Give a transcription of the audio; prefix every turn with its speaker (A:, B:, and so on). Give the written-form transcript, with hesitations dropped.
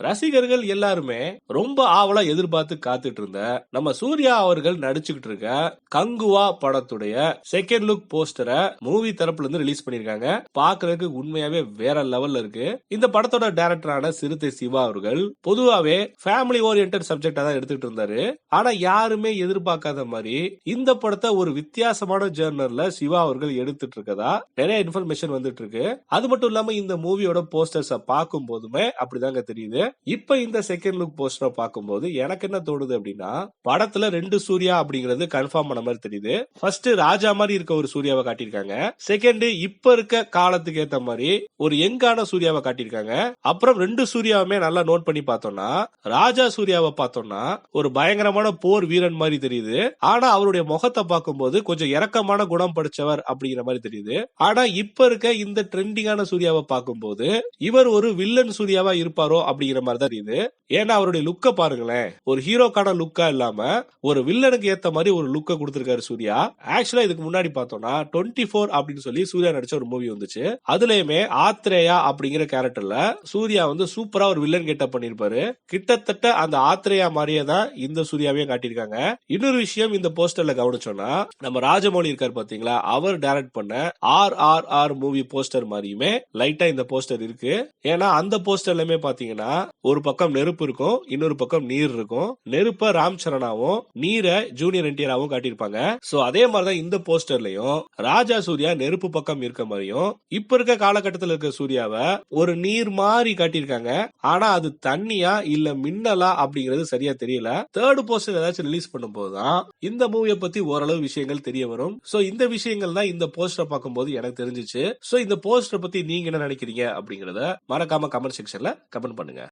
A: ரசிகர்கள் எல்லாருமே ரொம்ப ஆவலா எதிர்பார்த்து காத்துட்டு இருந்த நம்ம சூர்யா அவர்கள் நடிச்சுக்கிட்டு இருக்க கங்குவா படத்துடைய செகண்ட் லுக் போஸ்டரை மூவி தரப்புல இருந்து ரிலீஸ் பண்ணிருக்காங்க. பாக்குறதுக்கு உண்மையாவே வேற லெவல்ல இருக்கு. இந்த படத்தோட டைரக்டரான சிறுத்தை சிவா அவர்கள் பொதுவாவே ஃபேமிலி ஓரியன்டட் சப்ஜெக்டா தான் எடுத்துட்டு இருந்தாரு. ஆனா யாருமே எதிர்பார்க்காத மாதிரி இந்த படத்தை ஒரு வித்தியாசமான ஜேர்னல்ல சிவா அவர்கள் எடுத்துட்டு இருக்கதா நிறைய இன்ஃபர்மேஷன் வந்துட்டு இருக்கு. அது மட்டும் இல்லாம இந்த மூவியோட போஸ்டர்ஸ பார்க்கும் போதுமே அப்படிதாங்க தெரியுது. இப்ப இந்த செகண்ட் லுக் போஸ்டரை பார்க்கும்போது எனக்கு என்ன தோணுது அப்படின்னா, படத்துல 2 சூர்யா அப்படிங்கிறது கன்ஃபார்ம் பண்ண மாதிரி தெரியுது. ஃபர்ஸ்ட் ராஜா மாதிரி இருக்க ஒரு சூர்யாவை காட்டியிருக்காங்க. செகண்ட் இப்ப இருக்க காலத்துக்கு ஏத்த மாதிரி ஒரு யங்கான சூர்யாவை காட்டியிருக்காங்க. அப்புறம் 2 சூர்யாவுமே நல்லா நோட் பண்ணி பார்த்தோம்னா, ராஜா சூர்யாவை பார்த்தோம்னா ஒரு பயங்கரமான போர் வீரன் மாதிரி தெரியுது. ஆனா அவருடைய முகத்தை பார்க்கும்போது கொஞ்சம் இரக்கமான குணம் படிச்சவர் அப்படிங்கிற மாதிரி தெரியுது. ஆனா இப்ப இருக்க இந்த ட்ரெண்டிங்கான சூர்யாவை பார்க்கும்போது இவர் ஒரு வில்லன் சூர்யாவா இருப்பாரோ அப்படிங்கிற மாதிரி தான் தெரியுது. ஏன்னா அவருடைய லுக்க பாருங்களேன், ஒரு ஹீரோக்கான லுக்கா இல்லாம ஒரு வில்லனுக்கு ஏத்த மாதிரி ஒரு லுக்க கொடுத்திருக்காரு சூர்யா. ஆக்சுவலா இதுக்கு முன்னாடி பார்த்தோம்னா 24 அப்படின்னு சொல்லி சூர்யா நடிச்ச ஒரு மூவி வந்துச்சு. அதுலயுமே ஆத்ரேயா அப்படிங்கிற கேரக்டர்ல சூர்யா வந்து சூப்பரா ஒரு வில்லன் கெட்டப் பண்ணிருப்பாரு. கிட்டத்தட்ட அந்த ஆத்ரேயா மாதிரியே தான் இந்த சூர்யாவையும் காட்டியிருக்காங்க. இன்னொரு விஷயம் இந்த போஸ்டர்ல கவனிச்சோம்னா, நம்ம ராஜமௌலி இருக்காரு பாத்தீங்களா, அவர் டைரக்ட் பண்ண RRR மூவி போஸ்டர் மாதிரியுமே லைட்டா இந்த போஸ்டர் இருக்கு. ஏன்னா அந்த போஸ்டர்லயுமே பாத்தீங்கன்னா ஒரு பக்கம் நெருப்பு இருக்கும், இன்னொரு பக்கம் நீர் இருக்கும். நெருப்ப ராம் சரணாவும் நீரை ஜூனியர் என்டிஆராவும் காட்டியிருப்பாங்க. சோ அதே மாதிரிதான் இந்த போஸ்டர்லயும் ராஜா சூர்யா நெருப்பு பக்கம் இருக்க மாதிரியும் இப்ப இருக்க காலகட்டத்தில் இருக்க சூர்யாவை ஒரு நீர் மாதிரி காட்டியிருக்காங்க. ஆனா அது தண்ணியா இல்ல மின்னலா அப்படிங்கிறது சரியா தெரியல. தேர்ட் போஸ்டர் ஏதாச்சும் ரிலீஸ் பண்ணும் போதுதான் இந்த மூவியை பத்தி ஓரளவு விஷயங்கள் தெரிய வரும். சோ இந்த விஷயங்கள் தான் இந்த போஸ்டரை பார்க்கும்போது எனக்கு தெரிஞ்சிச்சு. சோ இந்த போஸ்டரை பத்தி நீங்க என்ன நினைக்கிறீங்க அப்படிங்கறத மறக்காம கமெண்ட் செக்ஷன்ல கமெண்ட் பண்ணுங்க.